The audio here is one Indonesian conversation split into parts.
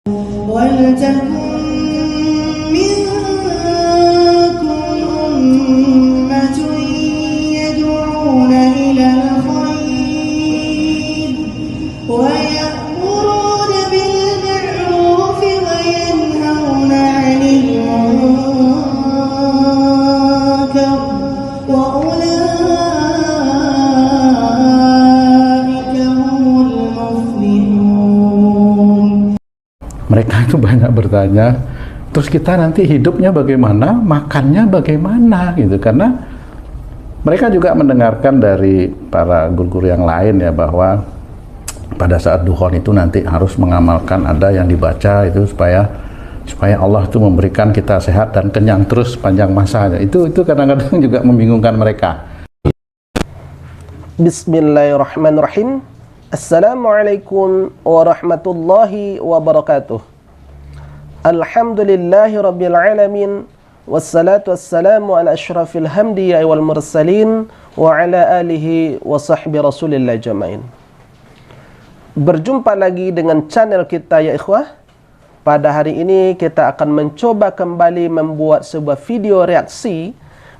ولتكن منكم أمة يدعون إلى الخير ويأمرون بالمعروف وينهون عن المنكر وأولئك هم المفلحون. Mereka itu banyak bertanya, terus kita nanti hidupnya bagaimana, makannya bagaimana gitu, karena mereka juga mendengarkan dari para guru-guru yang lain ya, bahwa pada saat dukhon itu nanti harus mengamalkan ada yang dibaca itu supaya Allah itu memberikan kita sehat dan kenyang terus panjang masa. Itu kadang-kadang juga membingungkan mereka. Bismillahirrahmanirrahim. Assalamualaikum warahmatullahi wabarakatuh. Alhamdulillahi rabbil alamin. Wassalatu wassalamu ala ashrafil hamdiya wal mursalin wa ala alihi wa sahbihi rasulillah jamain. Berjumpa lagi dengan channel kita ya ikhwah. Pada hari ini kita akan mencoba kembali membuat sebuah video reaksi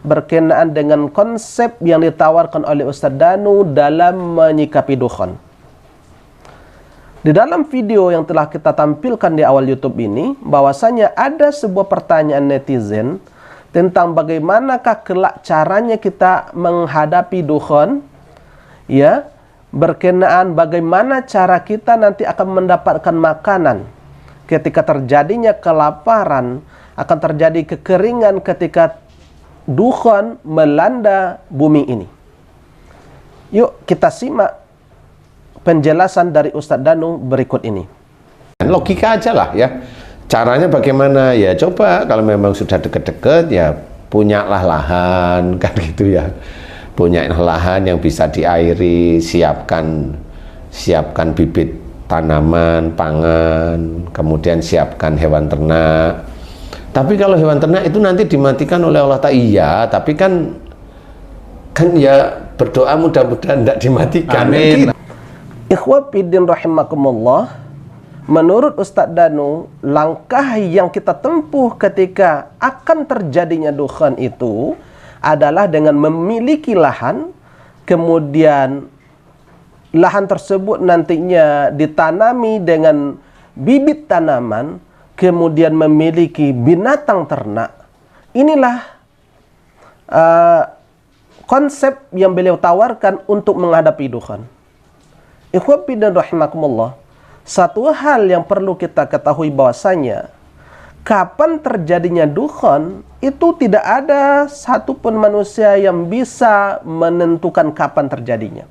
berkenaan dengan konsep yang ditawarkan oleh Ustaz Danu dalam menyikapi dukhon. Di dalam video yang telah kita tampilkan di awal YouTube ini, bahwasanya ada sebuah pertanyaan netizen tentang bagaimanakah kelak caranya kita menghadapi dukhon, ya, berkenaan bagaimana cara kita nanti akan mendapatkan makanan ketika terjadinya kelaparan, akan terjadi kekeringan ketika dukhon melanda bumi ini. Yuk kita simak penjelasan dari Ustadz Danu berikut ini. Logika aja lah ya. Caranya bagaimana? Ya coba kalau memang sudah deket-deket ya punyalah lahan kan gitu ya. Punya lahan yang bisa diairi, siapkan bibit tanaman, pangan, kemudian siapkan hewan ternak. Tapi kalau hewan ternak itu nanti dimatikan oleh Allah Ta'ala, iya, tapi kan ya berdoa mudah-mudahan tidak dimatikan. Amin. Ikhwah fiddin rahimakumullah, menurut Ustadz Danu, langkah yang kita tempuh ketika akan terjadinya dukhon itu adalah dengan memiliki lahan, kemudian lahan tersebut nantinya ditanami dengan bibit tanaman, kemudian memiliki binatang ternak. Inilah konsep yang beliau tawarkan untuk menghadapi dukhon. Ikhwah fillah rahimakumullah, satu hal yang perlu kita ketahui bahwasanya kapan terjadinya dukhon itu tidak ada satupun manusia yang bisa menentukan kapan terjadinya.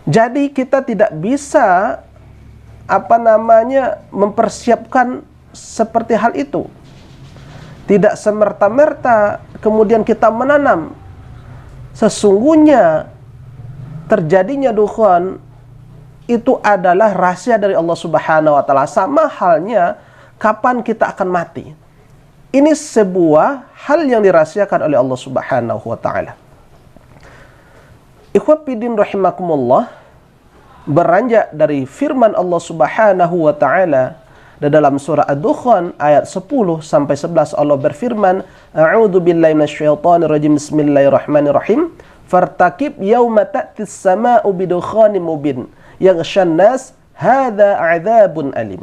Jadi kita tidak bisa mempersiapkan seperti hal itu. Tidak semerta-merta kemudian kita menanam. Sesungguhnya terjadinya dukhon itu adalah rahasia dari Allah Subhanahu wa Ta'ala, sama halnya kapan kita akan mati. Ini sebuah hal yang dirahasiakan oleh Allah Subhanahu wa Ta'ala. Ikhwah fiddin rahimakumullah, beranjak dari firman Allah Subhanahu wa Ta'ala dalam surah Ad-Dukhan ayat 10 sampai 11, Allah berfirman, A'udzu billahi minasyaitonir rajim. Bismillahirrahmanirrahim. Fartakib yauma ta'tis sama'u bidukhanin mubin yaghshan nas hadza 'adzabun alim.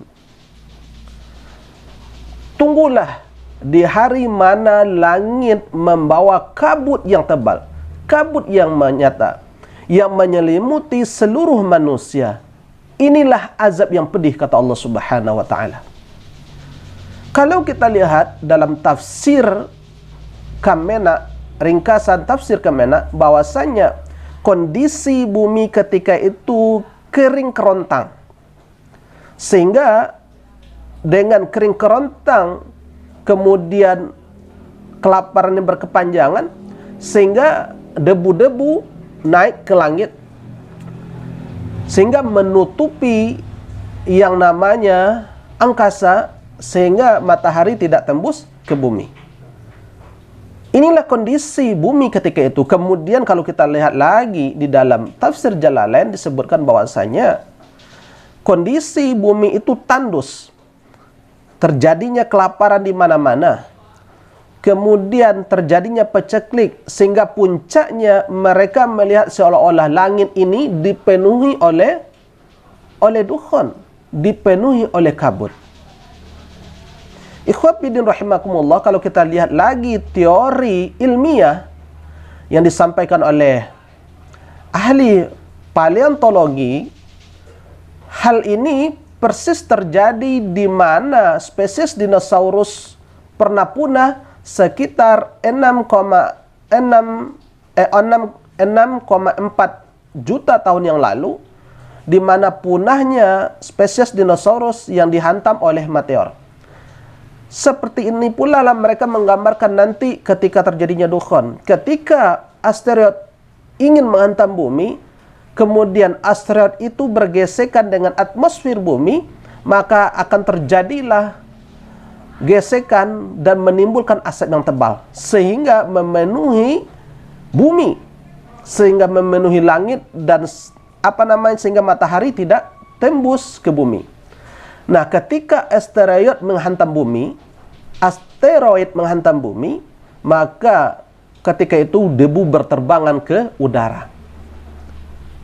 Tunggulah di hari mana langit membawa kabut yang tebal, kabut yang menyata, yang menyelimuti seluruh manusia. Inilah azab yang pedih, kata Allah Subhanahu wa Ta'ala. Kalau kita lihat dalam tafsir Kamena, ringkasan tafsir Kamena, bahwasanya kondisi bumi ketika itu kering kerontang, sehingga dengan kering kerontang kemudian kelaparannya berkepanjangan, sehingga debu-debu naik ke langit, sehingga menutupi yang namanya angkasa, sehingga matahari tidak tembus ke bumi. Inilah kondisi bumi ketika itu. Kemudian kalau kita lihat lagi di dalam tafsir Jalalain disebutkan bahwasanya kondisi bumi itu tandus, terjadinya kelaparan di mana-mana, kemudian terjadinya peceklik, sehingga puncaknya mereka melihat seolah-olah langit ini dipenuhi oleh dukhan, dipenuhi oleh kabut. Ikhwat fillah rahimakumullah, kalau kita lihat lagi teori ilmiah yang disampaikan oleh ahli paleontologi, hal ini persis terjadi di mana spesies dinosaurus pernah punah sekitar 6,4 juta tahun yang lalu, di mana punahnya spesies dinosaurus yang dihantam oleh meteor. Seperti ini pula lah mereka menggambarkan nanti ketika terjadinya dukhan. Ketika asteroid ingin menghantam bumi, kemudian asteroid itu bergesekan dengan atmosfer bumi, maka akan terjadilah gesekan dan menimbulkan asap yang tebal, sehingga memenuhi bumi, sehingga memenuhi langit, dan sehingga matahari tidak tembus ke bumi. Nah, ketika asteroid menghantam bumi, maka ketika itu debu berterbangan ke udara.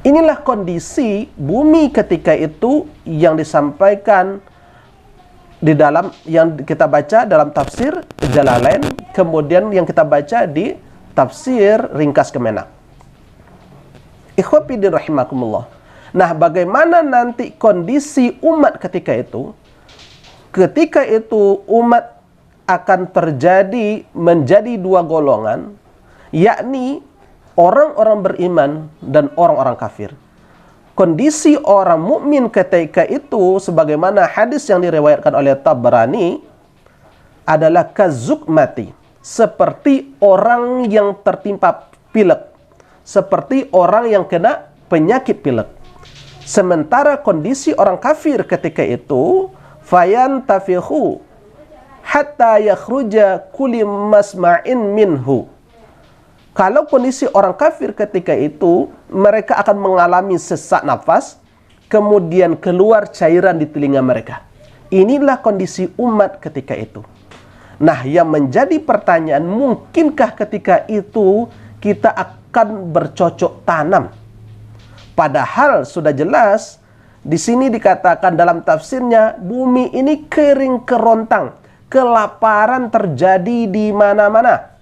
Inilah kondisi bumi ketika itu yang disampaikan di dalam, yang kita baca dalam tafsir Jalalain, kemudian yang kita baca di tafsir ringkas Kemenak. Ikhwan fillah rahimakumullah. Nah, bagaimana nanti kondisi umat ketika itu? Ketika itu umat akan menjadi dua golongan, yakni orang-orang beriman dan orang-orang kafir. Kondisi orang mukmin ketika itu, sebagaimana hadis yang diriwayatkan oleh Tabrani, adalah kazukmati, seperti orang yang tertimpa pilek, seperti orang yang kena penyakit pilek. Sementara kondisi orang kafir ketika itu, fayantafihu hatta yakhruja kulli masma'in minhu. Kalau kondisi orang kafir ketika itu, mereka akan mengalami sesak nafas, kemudian keluar cairan di telinga mereka. Inilah kondisi umat ketika itu. Nah, yang menjadi pertanyaan, mungkinkah ketika itu kita akan bercocok tanam? Padahal sudah jelas di sini dikatakan dalam tafsirnya, bumi ini kering kerontang, kelaparan terjadi di mana-mana.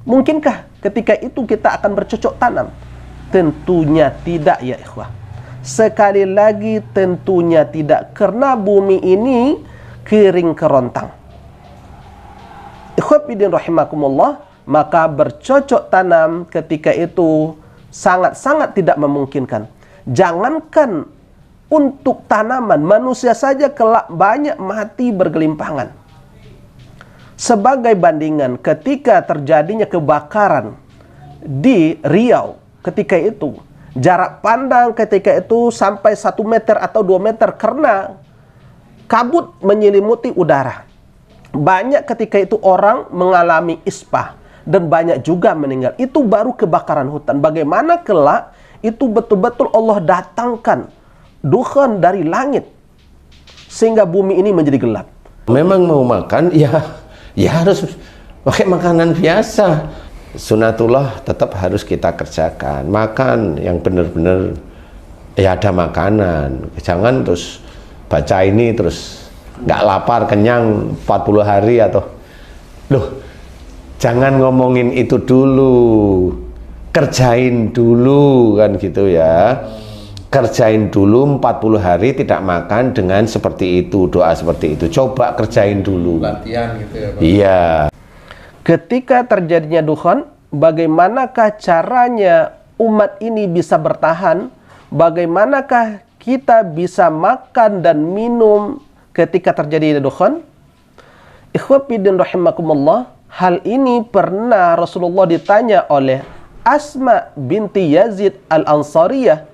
Mungkinkah ketika itu kita akan bercocok tanam? Tentunya tidak ya ikhwah. Sekali lagi tentunya tidak, karena bumi ini kering kerontang. Ikhwah fillah rahimakumullah, maka bercocok tanam ketika itu sangat-sangat tidak memungkinkan. Jangankan untuk tanaman, manusia saja kelak banyak mati bergelimpangan. Sebagai bandingan, ketika terjadinya kebakaran di Riau ketika itu, jarak pandang ketika itu sampai 1 meter atau 2 meter karena kabut menyelimuti udara. Banyak ketika itu orang mengalami ispa dan banyak juga meninggal. Itu baru kebakaran hutan. Bagaimana kelak itu betul-betul Allah datangkan dukhan dari langit sehingga bumi ini menjadi gelap. Memang mau makan, ya harus pakai makanan biasa. Sunatullah tetap harus kita kerjakan. Makan yang benar-benar ya ada makanan. Jangan terus baca ini terus nggak lapar, kenyang 40 hari atau jangan ngomongin itu dulu, kerjain dulu kan gitu ya. Kerjain dulu 40 hari tidak makan dengan seperti itu, doa seperti itu. Coba kerjain dulu. Latihan gitu ya Pak. Iya. Ketika terjadinya dukhan, bagaimanakah caranya umat ini bisa bertahan? Bagaimanakah kita bisa makan dan minum ketika terjadi dukhan? Ikhwah fillah rahimakumullah, hal ini pernah Rasulullah ditanya oleh Asma binti Yazid al-Ansariyah,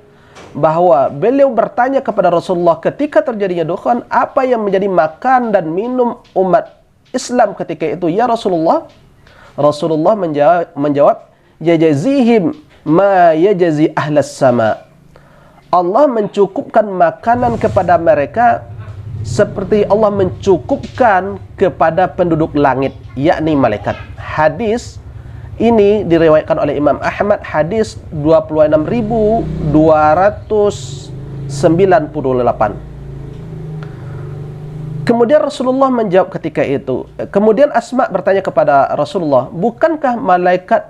bahwa beliau bertanya kepada Rasulullah ketika terjadinya dukhan, apa yang menjadi makan dan minum umat Islam ketika itu ya Rasulullah? Rasulullah menjawab, yajazihim ma yajazi ahlas sama. Allah mencukupkan makanan kepada mereka seperti Allah mencukupkan kepada penduduk langit, yakni malaikat. Hadis ini diriwayatkan oleh Imam Ahmad, hadis 26.298. Kemudian Rasulullah menjawab ketika itu. Kemudian Asma bertanya kepada Rasulullah, bukankah malaikat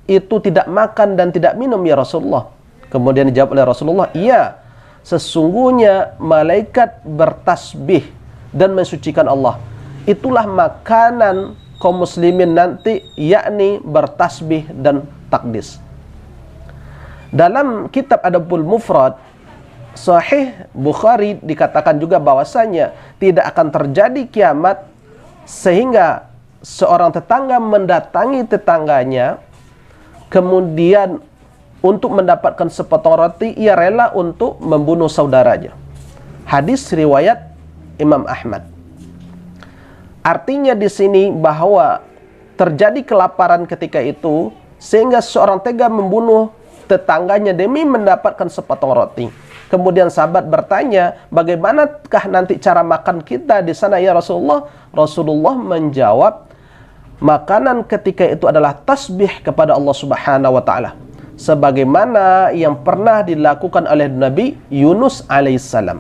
itu tidak makan dan tidak minum ya Rasulullah? Kemudian dijawab oleh Rasulullah, iya, sesungguhnya malaikat bertasbih dan mensucikan Allah. Itulah makanan kaum muslimin nanti, yakni bertasbih dan takdis. Dalam kitab Adabul Mufrad Sahih Bukhari dikatakan juga bahwasanya tidak akan terjadi kiamat sehingga seorang tetangga mendatangi tetangganya, kemudian untuk mendapatkan sepotong roti ia rela untuk membunuh saudaranya. Hadis riwayat Imam Ahmad. Artinya di sini bahwa terjadi kelaparan ketika itu sehingga seorang tega membunuh tetangganya demi mendapatkan sepotong roti. Kemudian sahabat bertanya, bagaimanakah nanti cara makan kita di sana ya Rasulullah? Rasulullah menjawab, makanan ketika itu adalah tasbih kepada Allah Subhanahu wa taala, sebagaimana yang pernah dilakukan oleh Nabi Yunus alaihissalam.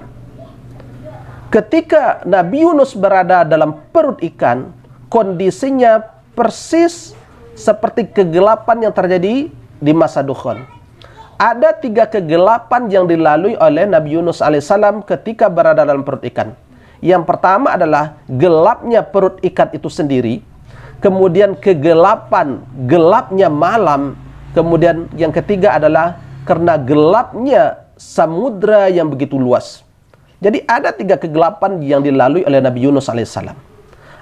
Ketika Nabi Yunus berada dalam perut ikan, kondisinya persis seperti kegelapan yang terjadi di masa Dukhon. Ada 3 kegelapan yang dilalui oleh Nabi Yunus alaihissalam ketika berada dalam perut ikan. Yang pertama adalah gelapnya perut ikan itu sendiri, kemudian kegelapan, gelapnya malam, kemudian yang ketiga adalah karena gelapnya samudra yang begitu luas. Jadi ada 3 kegelapan yang dilalui oleh Nabi Yunus alaihissalam.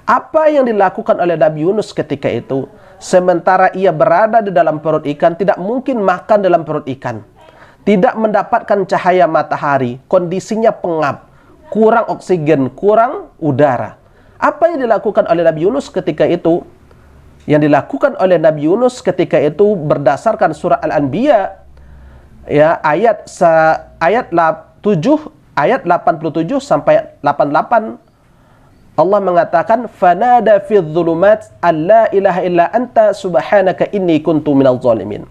Apa yang dilakukan oleh Nabi Yunus ketika itu? Sementara ia berada di dalam perut ikan, tidak mungkin makan dalam perut ikan, tidak mendapatkan cahaya matahari, kondisinya pengap, kurang oksigen, kurang udara. Apa yang dilakukan oleh Nabi Yunus ketika itu? Yang dilakukan oleh Nabi Yunus ketika itu berdasarkan surah Al-Anbiya ya, ayat 87 sampai 88, Allah mengatakan, fanada fi dhulumat alla ilaha illa anta subhanaka inni kuntu minal zalimin.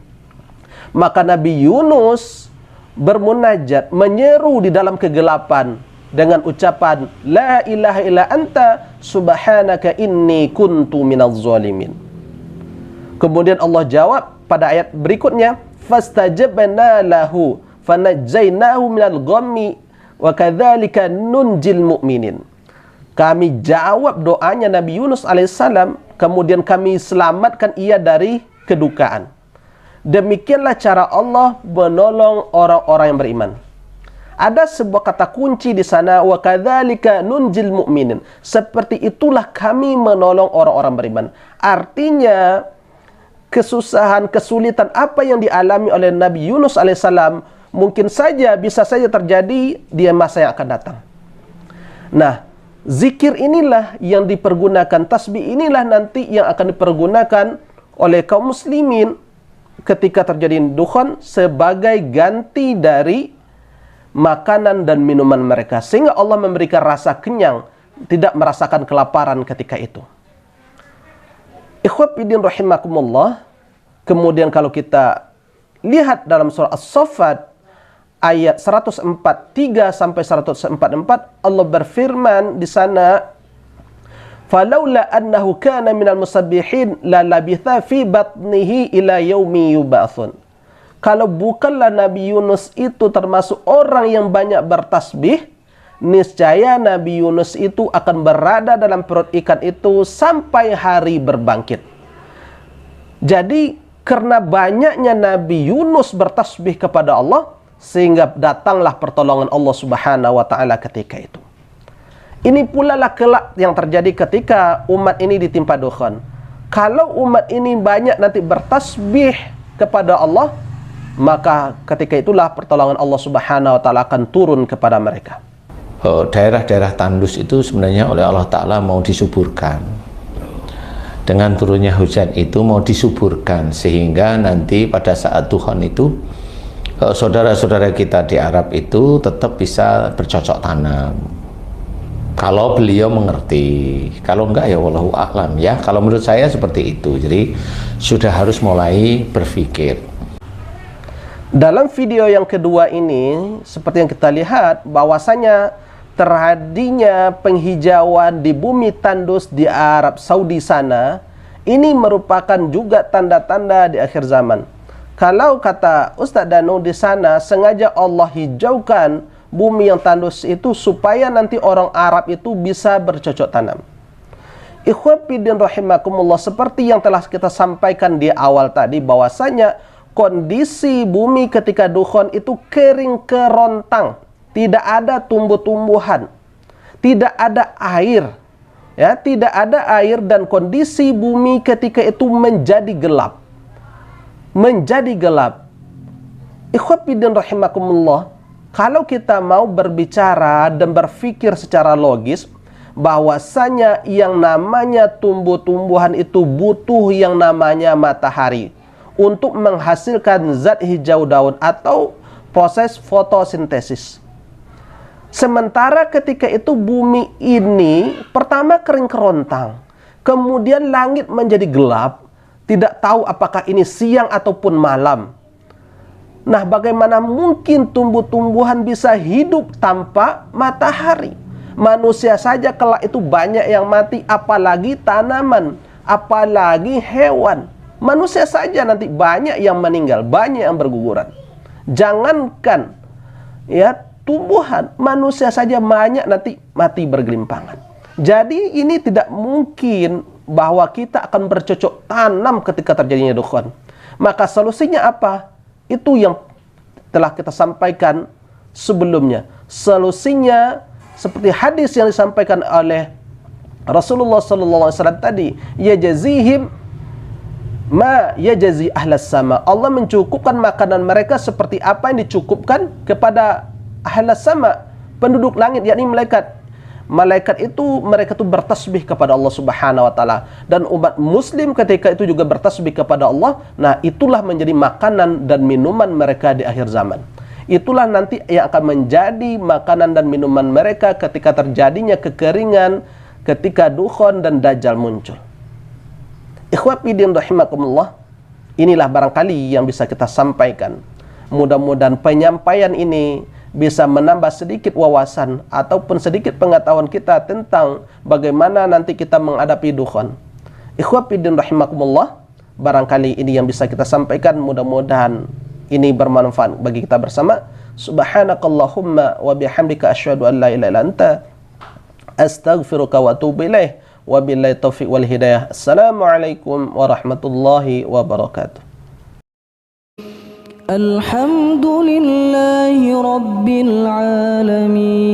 Maka Nabi Yunus bermunajat, menyeru di dalam kegelapan dengan ucapan la ilaha illa anta subhanaka inni kuntu minal zalimin. Kemudian Allah jawab pada ayat berikutnya, fastajabna lahu fanajjainahu minal ghammi wa kadzalika nunjil mu'minin. Kami jawab doanya Nabi Yunus alaihissalam, kemudian kami selamatkan ia dari kedukaan. Demikianlah cara Allah menolong orang-orang yang beriman. Ada sebuah kata kunci di sana, wa kadzalika nunjil mu'minin. Seperti itulah kami menolong orang-orang beriman. Artinya kesusahan, kesulitan apa yang dialami oleh Nabi Yunus alaihissalam mungkin saja, bisa saja terjadi di masa yang akan datang. Nah, zikir inilah yang dipergunakan, tasbih inilah nanti yang akan dipergunakan oleh kaum muslimin ketika terjadi dukhon sebagai ganti dari makanan dan minuman mereka, sehingga Allah memberikan rasa kenyang, tidak merasakan kelaparan ketika itu. Ikhwatiddin rahimakumullah. Kemudian kalau kita lihat dalam surah As-Saffat ayat 143 sampai 144, Allah berfirman di sana, falaula annahu kana minal musabbihin la labitha fi batnihi ila yaumi yub'atsun. Kalau bukanlah Nabi Yunus itu termasuk orang yang banyak bertasbih, niscaya Nabi Yunus itu akan berada dalam perut ikan itu sampai hari berbangkit. Jadi karena banyaknya Nabi Yunus bertasbih kepada Allah, sehingga datanglah pertolongan Allah Subhanahu wa taala ketika itu. Ini pula lah kelak yang terjadi ketika umat ini ditimpa dukhon. Kalau umat ini banyak nanti bertasbih kepada Allah, maka ketika itulah pertolongan Allah Subhanahu wa taala akan turun kepada mereka. Daerah-daerah tandus itu sebenarnya oleh Allah Ta'ala mau disuburkan. Dengan turunnya hujan itu mau disuburkan, sehingga nanti pada saat dukhon itu saudara-saudara kita di Arab itu tetap bisa bercocok tanam kalau beliau mengerti. Kalau enggak ya wallahu a'lam ya. Kalau menurut saya seperti itu. Jadi sudah harus mulai berpikir. Dalam video yang kedua ini, seperti yang kita lihat, bahwasanya terjadinya penghijauan di bumi tandus di Arab Saudi sana, ini merupakan juga tanda-tanda di akhir zaman. Kalau kata Ustaz Danu di sana, sengaja Allah hijaukan bumi yang tandus itu supaya nanti orang Arab itu bisa bercocok tanam. Ikhwatiddin rahimakumullah, seperti yang telah kita sampaikan di awal tadi, bahwasanya kondisi bumi ketika dukhon itu kering kerontang, tidak ada tumbuh-tumbuhan, tidak ada air, ya, tidak ada air, dan kondisi bumi ketika itu menjadi gelap. Menjadi gelap. Ikhwatiddin rahimakumullah, kalau kita mau berbicara dan berpikir secara logis, bahwasanya yang namanya tumbuh-tumbuhan itu butuh yang namanya matahari untuk menghasilkan zat hijau daun atau proses fotosintesis. Sementara ketika itu bumi ini pertama kering kerontang, kemudian langit menjadi gelap, tidak tahu apakah ini siang ataupun malam. Nah, bagaimana mungkin tumbuh-tumbuhan bisa hidup tanpa matahari? Manusia saja kelak itu banyak yang mati, apalagi tanaman, apalagi hewan. Manusia saja nanti banyak yang meninggal, banyak yang berguguran. Jangankan ya tumbuhan, manusia saja banyak nanti mati bergelimpangan. Jadi ini tidak mungkin bahwa kita akan bercocok tanam ketika terjadinya dukhon. Maka solusinya apa? Itu yang telah kita sampaikan sebelumnya. Solusinya seperti hadis yang disampaikan oleh Rasulullah SAW tadi, yajazihim ma yajazi ahlas sama. Allah mencukupkan makanan mereka seperti apa yang dicukupkan kepada ahlas sama, penduduk langit, yakni malaikat. Malaikat itu, mereka itu bertasbih kepada Allah Subhanahu wa taala, dan umat muslim ketika itu juga bertasbih kepada Allah. Nah, itulah menjadi makanan dan minuman mereka di akhir zaman. Itulah nanti yang akan menjadi makanan dan minuman mereka ketika terjadinya kekeringan, ketika dukhon dan dajjal muncul. Ikhwatiddin rahimakumullah, inilah barangkali yang bisa kita sampaikan. Mudah-mudahan penyampaian ini bisa menambah sedikit wawasan ataupun sedikit pengetahuan kita tentang bagaimana nanti kita menghadapi dukhon. Ikhwatiddin rahimakumullah, barangkali ini yang bisa kita sampaikan. Mudah-mudahan ini bermanfaat bagi kita bersama. Subhanakallahumma wa bihamdika asyhadu an la ilaha illa anta astaghfiruka wa atubu ilaih. Wabillahi taufiq wal hidayah. Assalamualaikum warahmatullahi wabarakatuh. Alhamdulillahi rabbil alamin.